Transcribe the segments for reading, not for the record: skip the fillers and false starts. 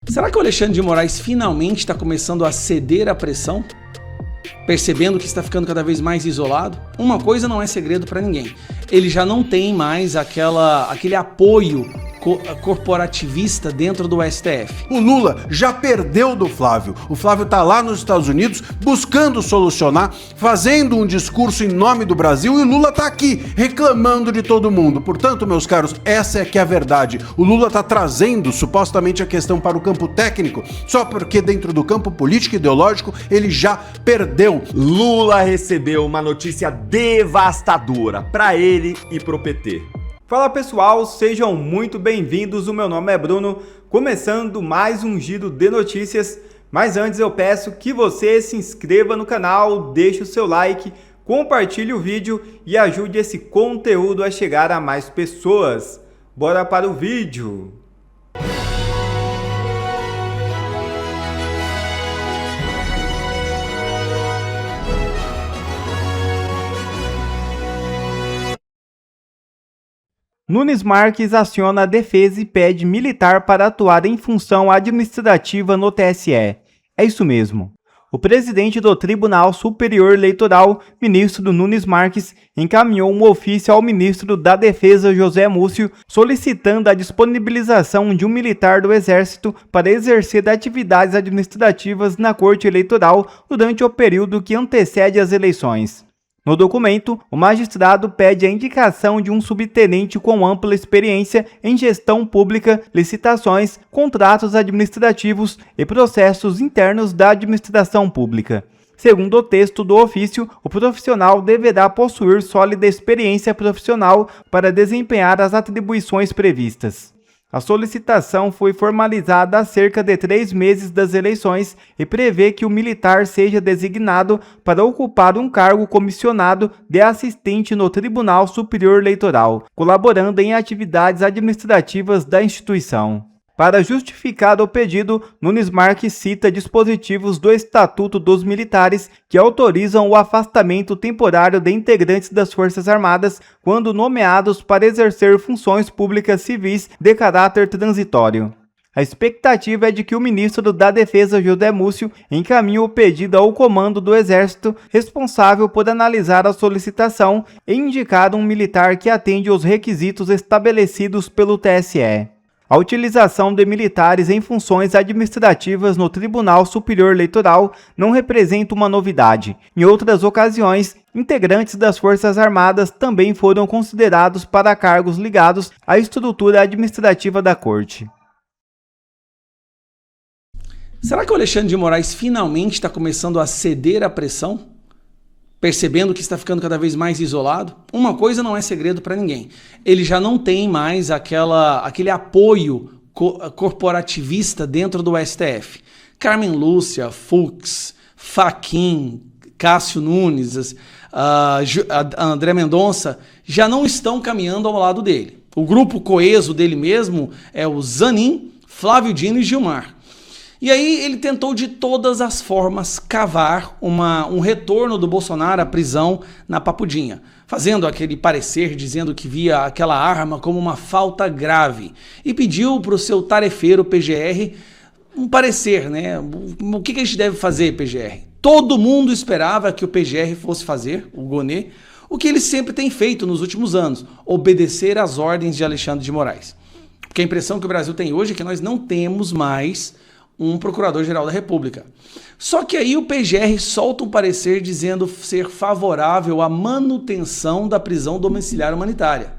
Será que o Alexandre de Moraes finalmente está começando a ceder à pressão? Percebendo que está ficando cada vez mais isolado? Uma coisa não é segredo para ninguém. Ele já não tem mais aquele apoio corporativista dentro do STF. O Lula já perdeu do Flávio. O Flávio tá lá nos Estados Unidos buscando solucionar, fazendo um discurso em nome do Brasil, e o Lula tá aqui reclamando de todo mundo. Portanto, meus caros, essa é que é a verdade. O Lula tá trazendo supostamente a questão para o campo técnico, só porque dentro do campo político e ideológico ele já perdeu. Lula recebeu uma notícia devastadora para ele e pro PT. Fala pessoal, sejam muito bem-vindos, o meu nome é Bruno, começando mais um giro de notícias, mas antes eu peço que você se inscreva no canal, deixe o seu like, compartilhe o vídeo e ajude esse conteúdo a chegar a mais pessoas. Bora para o vídeo! Nunes Marques aciona a defesa e pede militar para atuar em função administrativa no TSE. É isso mesmo. O presidente do Tribunal Superior Eleitoral, ministro Nunes Marques, encaminhou um ofício ao ministro da Defesa, José Múcio, solicitando a disponibilização de um militar do Exército para exercer atividades administrativas na Corte Eleitoral durante o período que antecede as eleições. No documento, o magistrado pede a indicação de um subtenente com ampla experiência em gestão pública, licitações, contratos administrativos e processos internos da administração pública. Segundo o texto do ofício, o profissional deverá possuir sólida experiência profissional para desempenhar as atribuições previstas. A solicitação foi formalizada há cerca de 3 meses das eleições e prevê que o militar seja designado para ocupar um cargo comissionado de assistente no Tribunal Superior Eleitoral, colaborando em atividades administrativas da instituição. Para justificar o pedido, Nunes Marques cita dispositivos do Estatuto dos Militares que autorizam o afastamento temporário de integrantes das Forças Armadas quando nomeados para exercer funções públicas civis de caráter transitório. A expectativa é de que o ministro da Defesa, José Múcio, encaminhe o pedido ao comando do Exército, responsável por analisar a solicitação e indicar um militar que atende aos requisitos estabelecidos pelo TSE. A utilização de militares em funções administrativas no Tribunal Superior Eleitoral não representa uma novidade. Em outras ocasiões, integrantes das Forças Armadas também foram considerados para cargos ligados à estrutura administrativa da Corte. Será que o Alexandre de Moraes finalmente está começando a ceder à pressão? Percebendo que está ficando cada vez mais isolado? Uma coisa não é segredo para ninguém. Ele já não tem mais aquele apoio corporativista dentro do STF. Carmen Lúcia, Fux, Fachin, Cássio Nunes, André Mendonça já não estão caminhando ao lado dele. O grupo coeso dele mesmo é o Zanin, Flávio Dino e Gilmar. E aí ele tentou de todas as formas cavar um retorno do Bolsonaro à prisão na Papudinha, fazendo aquele parecer dizendo que via aquela arma como uma falta grave e pediu para o seu tarefeiro PGR um parecer, né? O que a gente deve fazer, PGR? Todo mundo esperava que o PGR fosse fazer, o Gonê, o que ele sempre tem feito nos últimos anos, obedecer às ordens de Alexandre de Moraes. Porque a impressão que o Brasil tem hoje é que nós não temos mais um procurador-geral da República. Só que aí o PGR solta um parecer dizendo ser favorável à manutenção da prisão domiciliar humanitária.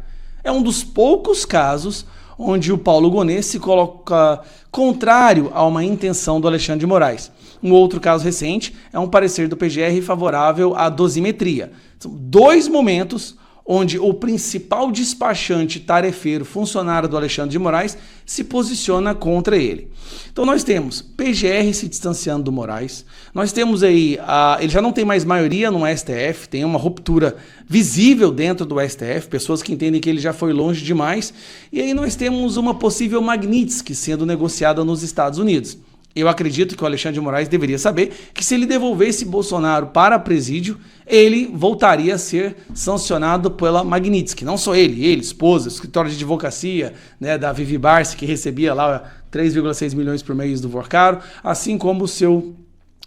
É um dos poucos casos onde o Paulo Gonê se coloca contrário a uma intenção do Alexandre de Moraes. Um outro caso recente é um parecer do PGR favorável à dosimetria. São 2 momentos onde o principal despachante tarefeiro, funcionário do Alexandre de Moraes, se posiciona contra ele. Então nós temos PGR se distanciando do Moraes, nós temos aí, ele já não tem mais maioria no STF, tem uma ruptura visível dentro do STF, pessoas que entendem que ele já foi longe demais, e aí nós temos uma possível Magnitsky sendo negociada nos Estados Unidos. Eu acredito que o Alexandre de Moraes deveria saber que se ele devolvesse Bolsonaro para presídio, ele voltaria a ser sancionado pela Magnitsky. Não só ele, esposa, escritório de advocacia, né, da Vivi Barsi, que recebia lá 3,6 milhões por mês do Vorcaro, assim como o seu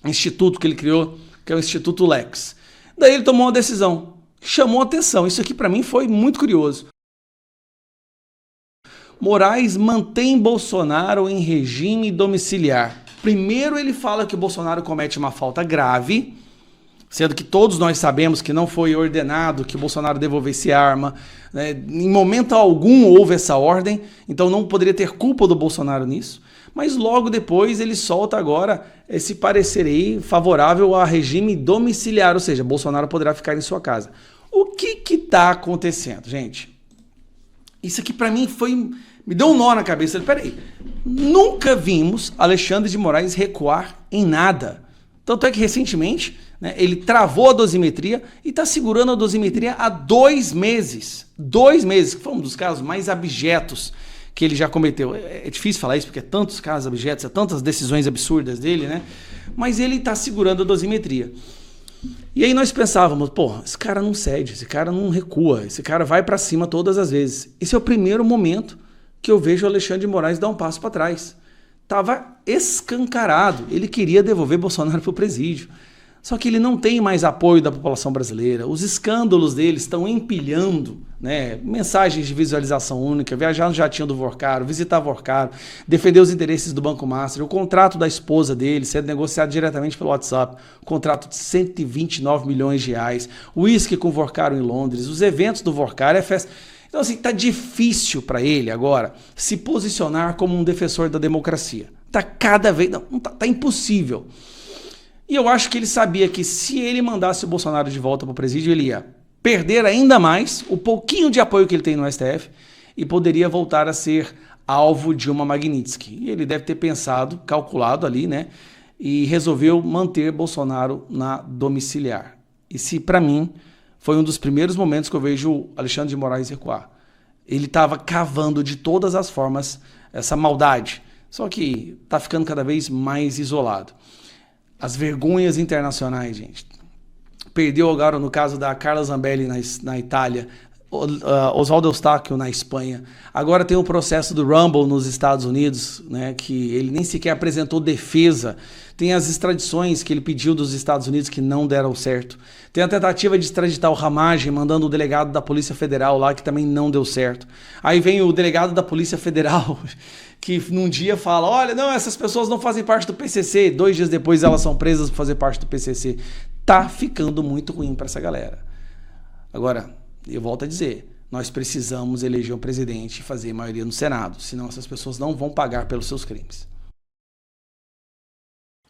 instituto que ele criou, que é o Instituto Lex. Daí ele tomou uma decisão, chamou atenção. Isso aqui para mim foi muito curioso. Moraes mantém Bolsonaro em regime domiciliar. Primeiro ele fala que o Bolsonaro comete uma falta grave, sendo que todos nós sabemos que não foi ordenado que o Bolsonaro devolvesse arma, né? Em momento algum houve essa ordem, então não poderia ter culpa do Bolsonaro nisso. Mas logo depois ele solta agora esse parecer aí favorável a regime domiciliar, ou seja, Bolsonaro poderá ficar em sua casa. O que está acontecendo, gente? Isso aqui para mim me deu um nó na cabeça. Peraí, nunca vimos Alexandre de Moraes recuar em nada. Tanto é que recentemente, né, ele travou a dosimetria e está segurando a dosimetria há 2 meses. 2 meses, que foi um dos casos mais abjetos que ele já cometeu. É difícil falar isso porque é tantos casos abjetos, é tantas decisões absurdas dele, né? Mas ele está segurando a dosimetria. E aí nós pensávamos, pô, esse cara não cede, esse cara não recua, esse cara vai para cima todas as vezes. Esse é o primeiro momento que eu vejo o Alexandre de Moraes dar um passo para trás. Tava escancarado, ele queria devolver Bolsonaro para o presídio. Só que ele não tem mais apoio da população brasileira. Os escândalos dele estão empilhando, né? Mensagens de visualização única, viajar no jatinho do Vorcaro, visitar Vorcaro, defender os interesses do Banco Master, o contrato da esposa dele sendo negociado diretamente pelo WhatsApp, contrato de 129 milhões de reais, o uísque com o Vorcaro em Londres, os eventos do Vorcaro, é festa. Então, assim, tá difícil para ele agora se posicionar como um defensor da democracia. Tá cada vez... Não, tá impossível. E eu acho que ele sabia que se ele mandasse o Bolsonaro de volta para o presídio, ele ia perder ainda mais o pouquinho de apoio que ele tem no STF e poderia voltar a ser alvo de uma Magnitsky. E ele deve ter pensado, calculado ali, né? E resolveu manter Bolsonaro na domiciliar. E se, para mim, foi um dos primeiros momentos que eu vejo o Alexandre de Moraes recuar. Ele estava cavando de todas as formas essa maldade, só que está ficando cada vez mais isolado. As vergonhas internacionais, gente. Perdeu agora no caso da Carla Zambelli na Itália, Oswaldo Eustáquio na Espanha. Agora tem o processo do Rumble nos Estados Unidos, né, que ele nem sequer apresentou defesa. Tem as extradições que ele pediu dos Estados Unidos que não deram certo. Tem a tentativa de extraditar o Ramagem, mandando o delegado da Polícia Federal lá, que também não deu certo. Aí vem o delegado da Polícia Federal, que num dia fala, olha, não, essas pessoas não fazem parte do PCC. 2 dias depois elas são presas por fazer parte do PCC. Tá ficando muito ruim para essa galera. Agora, eu volto a dizer, nós precisamos eleger um presidente e fazer maioria no Senado, senão essas pessoas não vão pagar pelos seus crimes.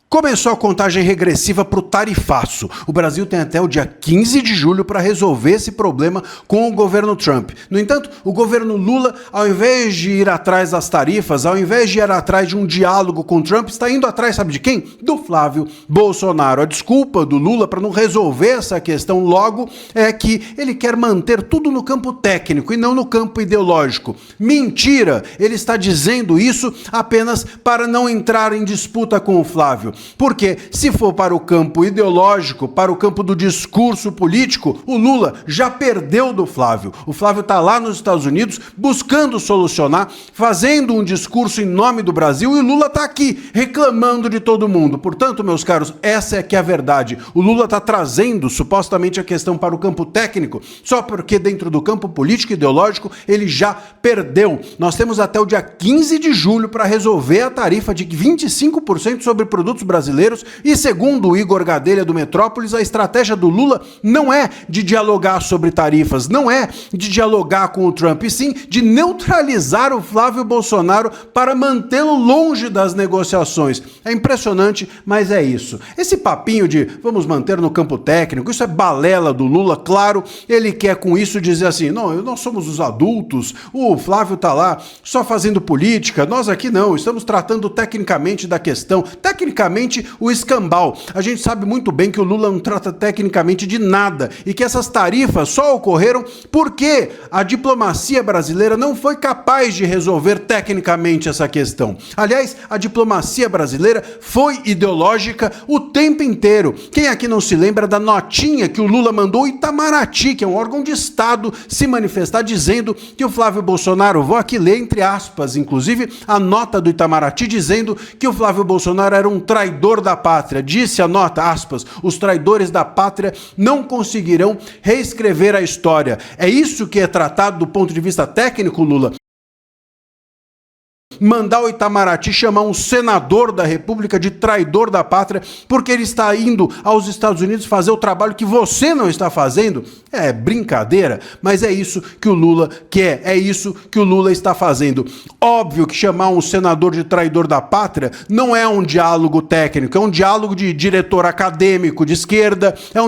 Começou a contagem regressiva para o tarifaço. O Brasil tem até o dia 15 de julho para resolver esse problema com o governo Trump. No entanto, o governo Lula, ao invés de ir atrás das tarifas, ao invés de ir atrás de um diálogo com Trump, está indo atrás, sabe de quem? Do Flávio Bolsonaro. A desculpa do Lula para não resolver essa questão logo é que ele quer manter tudo no campo técnico e não no campo ideológico. Mentira! Ele está dizendo isso apenas para não entrar em disputa com o Flávio. Porque se for para o campo ideológico, para o campo do discurso político, o Lula já perdeu do Flávio. O Flávio está lá nos Estados Unidos buscando solucionar, fazendo um discurso em nome do Brasil, e o Lula está aqui reclamando de todo mundo. Portanto, meus caros, essa é que é a verdade. O Lula está trazendo supostamente a questão para o campo técnico, só porque dentro do campo político e ideológico ele já perdeu. Nós temos até o dia 15 de julho para resolver a tarifa de 25% sobre produtos brasileiros, e segundo o Igor Gadelha do Metrópolis, a estratégia do Lula não é de dialogar sobre tarifas, não é de dialogar com o Trump, e sim de neutralizar o Flávio Bolsonaro para mantê-lo longe das negociações. É impressionante, mas é isso. Esse papinho de vamos manter no campo técnico, isso é balela do Lula, claro, ele quer com isso dizer assim, não, nós somos os adultos, o Flávio tá lá só fazendo política, nós aqui não, estamos tratando tecnicamente da questão. Tecnicamente tecnicamente o escambau. A gente sabe muito bem que o Lula não trata tecnicamente de nada e que essas tarifas só ocorreram porque a diplomacia brasileira não foi capaz de resolver tecnicamente essa questão. Aliás, a diplomacia brasileira foi ideológica o tempo inteiro. Quem aqui não se lembra da notinha que o Lula mandou o Itamaraty, que é um órgão de Estado, se manifestar dizendo que o Flávio Bolsonaro, vou aqui ler entre aspas, inclusive, a nota do Itamaraty dizendo que o Flávio Bolsonaro era um traidor da pátria. Disse a nota, aspas, os traidores da pátria não conseguirão reescrever a história. É isso que é tratado do ponto de vista técnico, Lula? Mandar o Itamaraty chamar um senador da República de traidor da pátria porque ele está indo aos Estados Unidos fazer o trabalho que você não está fazendo? É brincadeira, mas é isso que o Lula quer, é isso que o Lula está fazendo. Óbvio que chamar um senador de traidor da pátria não é um diálogo técnico, é um diálogo de diretor acadêmico de esquerda, é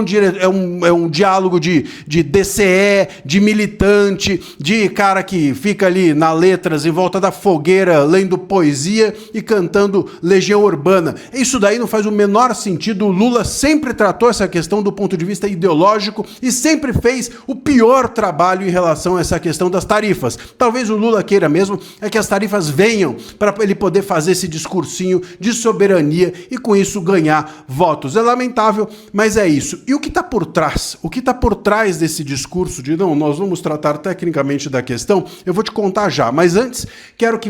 um diálogo de DCE, de militante, de cara que fica ali na letras em volta da fogueira lendo poesia e cantando Legião Urbana. Isso daí não faz o menor sentido. O Lula sempre tratou essa questão do ponto de vista ideológico e sempre fez o pior trabalho em relação a essa questão das tarifas. Talvez o Lula queira mesmo é que as tarifas venham para ele poder fazer esse discursinho de soberania e com isso ganhar votos. É lamentável, mas é isso. E o que está por trás? O que está por trás desse discurso de não, nós vamos tratar tecnicamente da questão? Eu vou te contar já, mas antes quero que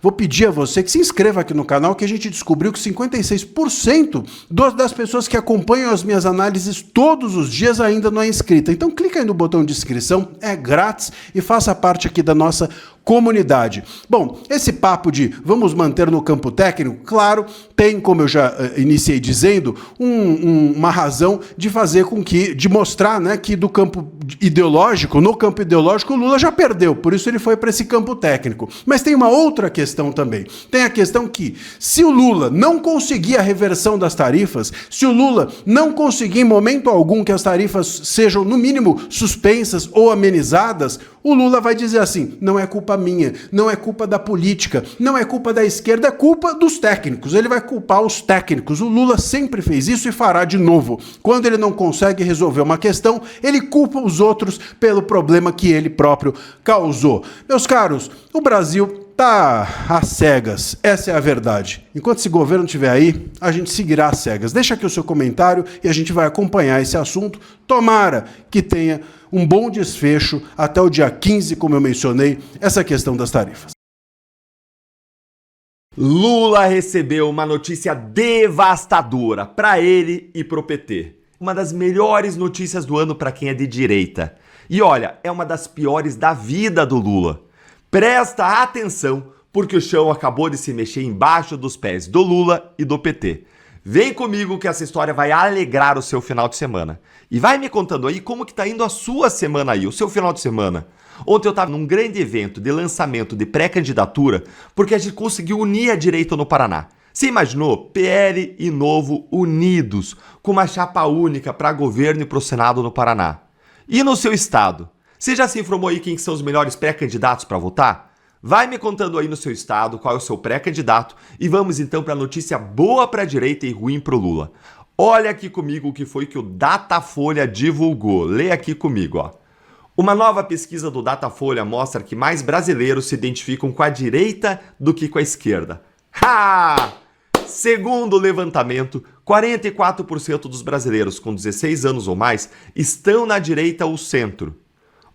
vou pedir a você que se inscreva aqui no canal, que a gente descobriu que 56% das pessoas que acompanham as minhas análises todos os dias ainda não é inscrita. Então clica aí no botão de inscrição, é grátis e faça parte aqui da nossa comunidade. Bom, esse papo de vamos manter no campo técnico, claro, tem, como eu já iniciei dizendo, uma razão de fazer com que, de mostrar, né, que do campo ideológico, no campo ideológico, o Lula já perdeu, por isso ele foi para esse campo técnico. Mas tem uma outra questão também. Tem a questão que, se o Lula não conseguir a reversão das tarifas, se o Lula não conseguir em momento algum que as tarifas sejam, no mínimo, suspensas ou amenizadas, o Lula vai dizer assim, não é culpa minha, não é culpa da política, não é culpa da esquerda, é culpa dos técnicos. Ele vai culpar os técnicos. O Lula sempre fez isso e fará de novo. Quando ele não consegue resolver uma questão, ele culpa os outros pelo problema que ele próprio causou. Meus caros, o Brasil tá às cegas, essa é a verdade. Enquanto esse governo estiver aí, a gente seguirá às cegas. Deixa aqui o seu comentário e a gente vai acompanhar esse assunto. Tomara que tenha um bom desfecho até o dia 15, como eu mencionei, essa questão das tarifas. Lula recebeu uma notícia devastadora para ele e pro PT. Uma das melhores notícias do ano para quem é de direita. E olha, é uma das piores da vida do Lula. Presta atenção, porque o chão acabou de se mexer embaixo dos pés do Lula e do PT. Vem comigo que essa história vai alegrar o seu final de semana. E vai me contando aí como que tá indo a sua semana aí, o seu final de semana. Ontem eu estava num grande evento de lançamento de pré-candidatura, porque a gente conseguiu unir a direita no Paraná. Você imaginou? PL e Novo unidos, com uma chapa única para governo e para o Senado no Paraná. E no seu estado? Você já se informou aí quem são os melhores pré-candidatos para votar? Vai me contando aí no seu estado qual é o seu pré-candidato e vamos então para a notícia boa para a direita e ruim para o Lula. Olha aqui comigo o que foi que o Datafolha divulgou. Lê aqui comigo, ó. Uma nova pesquisa do Datafolha mostra que mais brasileiros se identificam com a direita do que com a esquerda. Ha! Segundo o levantamento, 44% dos brasileiros com 16 anos ou mais estão na direita ou centro.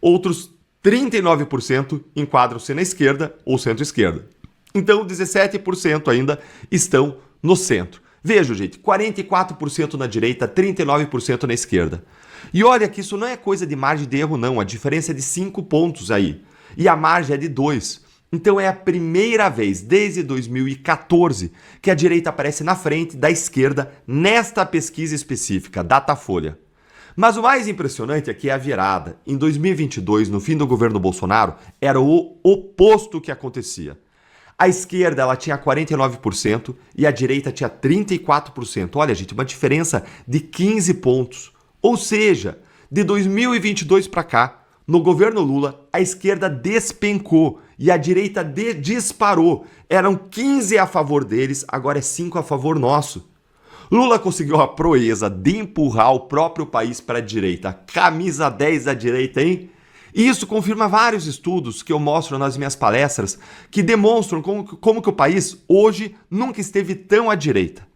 Outros 39% enquadram-se na esquerda ou centro-esquerda. Então, 17% ainda estão no centro. Veja, gente, 44% na direita, 39% na esquerda. E olha que isso não é coisa de margem de erro, não. A diferença é de 5 pontos aí. E a margem é de 2. Então é a primeira vez, desde 2014, que a direita aparece na frente da esquerda nesta pesquisa específica, Datafolha. Mas o mais impressionante aqui é a virada. Em 2022, no fim do governo Bolsonaro, era o oposto que acontecia. A esquerda ela tinha 49% e a direita tinha 34%. Olha, gente, uma diferença de 15 pontos. Ou seja, de 2022 para cá, No governo Lula, a esquerda despencou e a direita disparou. Eram 15 a favor deles, agora é 5 a favor nosso. Lula conseguiu a proeza de empurrar o próprio país para a direita. Camisa 10 da direita, hein? E isso confirma vários estudos que eu mostro nas minhas palestras que demonstram como que o país hoje nunca esteve tão à direita.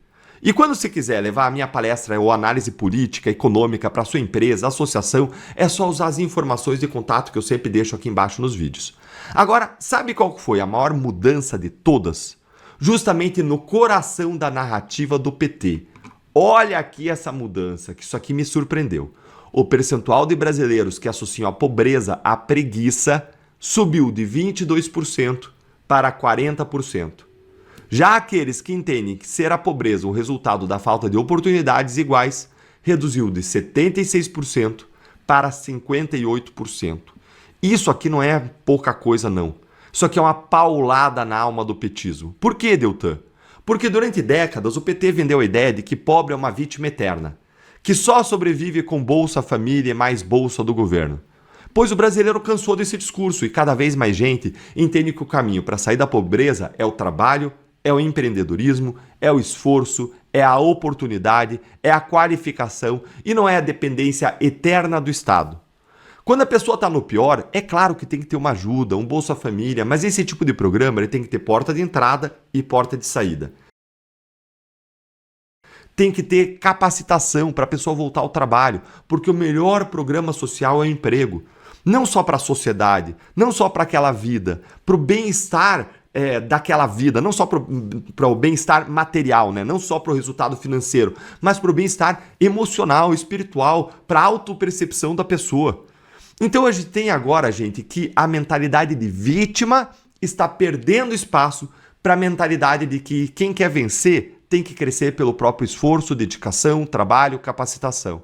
E quando você quiser levar a minha palestra ou análise política, econômica para sua empresa, associação, é só usar as informações de contato que eu sempre deixo aqui embaixo nos vídeos. Agora, sabe qual foi a maior mudança de todas? Justamente no coração da narrativa do PT. Olha aqui essa mudança, que isso aqui me surpreendeu. O percentual de brasileiros que associam a pobreza à preguiça subiu de 22% para 40%. Já aqueles que entendem que ser a pobreza o resultado da falta de oportunidades iguais, reduziu de 76% para 58%. Isso aqui não é pouca coisa, não. Isso aqui é uma paulada na alma do petismo. Por quê, Deltan? Porque durante décadas o PT vendeu a ideia de que pobre é uma vítima eterna, que só sobrevive com Bolsa Família e mais bolsa do governo. Pois o brasileiro cansou desse discurso e cada vez mais gente entende que o caminho para sair da pobreza é o trabalho, é o empreendedorismo, é o esforço, é a oportunidade, é a qualificação e não é a dependência eterna do Estado. Quando a pessoa está no pior, é claro que tem que ter uma ajuda, um Bolsa Família, mas esse tipo de programa ele tem que ter porta de entrada e porta de saída. Tem que ter capacitação para a pessoa voltar ao trabalho, porque o melhor programa social é o emprego. Não só para a sociedade, não só para aquela vida, para o bem-estar daquela vida, não só para o bem-estar material, né? Não só para o resultado financeiro, mas para o bem-estar emocional, espiritual, para a autopercepção da pessoa. Então a gente tem agora, gente, que a mentalidade de vítima está perdendo espaço para a mentalidade de que quem quer vencer tem que crescer pelo próprio esforço, dedicação, trabalho, capacitação.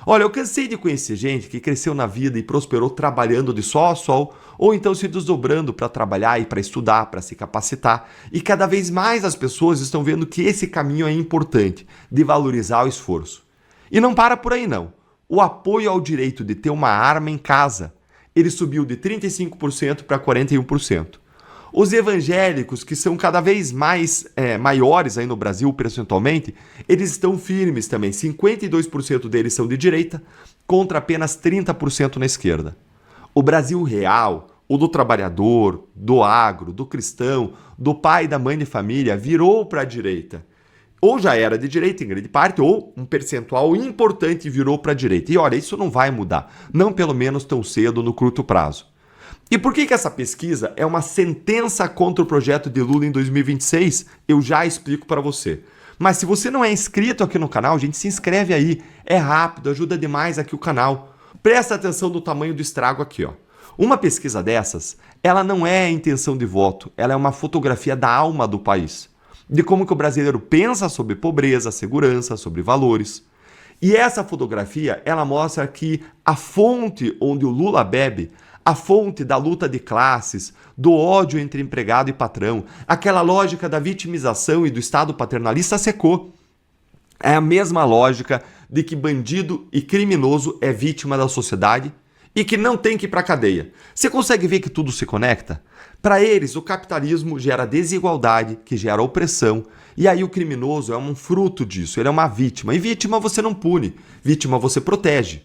Olha, eu cansei de conhecer gente que cresceu na vida e prosperou trabalhando de sol a sol, ou então se desdobrando para trabalhar e para estudar, para se capacitar. E cada vez mais as pessoas estão vendo que esse caminho é importante, de valorizar o esforço. E não para por aí não. O apoio ao direito de ter uma arma em casa, ele subiu de 35% para 41%. Os evangélicos, que são cada vez mais maiores aí no Brasil percentualmente, eles estão firmes também. 52% deles são de direita, contra apenas 30% na esquerda. O Brasil real, o do trabalhador, do agro, do cristão, do pai e da mãe de família, virou para a direita. Ou já era de direita em grande parte, ou um percentual importante virou para a direita. E olha, isso não vai mudar, não pelo menos tão cedo no curto prazo. E por que essa pesquisa é uma sentença contra o projeto de Lula em 2026? Eu já explico para você. Mas se você não é inscrito aqui no canal, gente, se inscreve aí. É rápido, ajuda demais aqui o canal. Presta atenção no tamanho do estrago aqui, ó. Uma pesquisa dessas, ela não é a intenção de voto, ela é uma fotografia da alma do país. De como que o brasileiro pensa sobre pobreza, segurança, sobre valores. E essa fotografia, ela mostra que a fonte onde o Lula bebe, a fonte da luta de classes, do ódio entre empregado e patrão, aquela lógica da vitimização e do Estado paternalista secou. É a mesma lógica de que bandido e criminoso é vítima da sociedade e que não tem que ir para a cadeia. Você consegue ver que tudo se conecta? Para eles, o capitalismo gera desigualdade, que gera opressão, e aí o criminoso é um fruto disso, ele é uma vítima. E vítima você não pune, vítima você protege.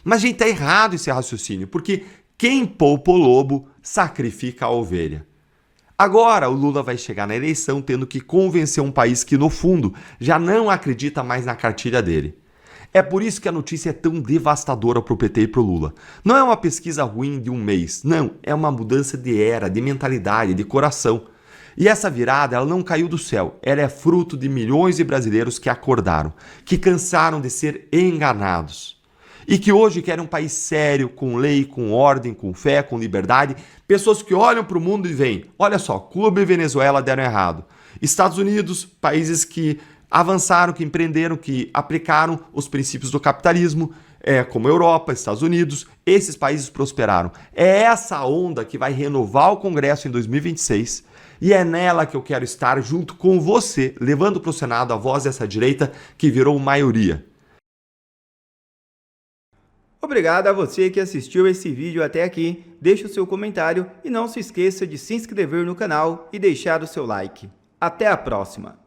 Mas, gente, tá errado esse raciocínio, porque quem poupa o lobo sacrifica a ovelha. Agora o Lula vai chegar na eleição tendo que convencer um país que, no fundo, já não acredita mais na cartilha dele. É por isso que a notícia é tão devastadora para o PT e para o Lula. Não é uma pesquisa ruim de um mês, não. É uma mudança de era, de mentalidade, de coração. E essa virada, ela não caiu do céu. Ela é fruto de milhões de brasileiros que acordaram, que cansaram de ser enganados. E que hoje querem um país sério, com lei, com ordem, com fé, com liberdade. Pessoas que olham para o mundo e veem, olha só, Cuba e Venezuela deram errado. Estados Unidos, países que avançaram, que empreenderam, que aplicaram os princípios do capitalismo, como Europa, Estados Unidos, esses países prosperaram. É essa onda que vai renovar o Congresso em 2026 e é nela que eu quero estar junto com você, levando para o Senado a voz dessa direita que virou maioria. Obrigado a você que assistiu esse vídeo até aqui, deixe o seu comentário e não se esqueça de se inscrever no canal e deixar o seu like. Até a próxima!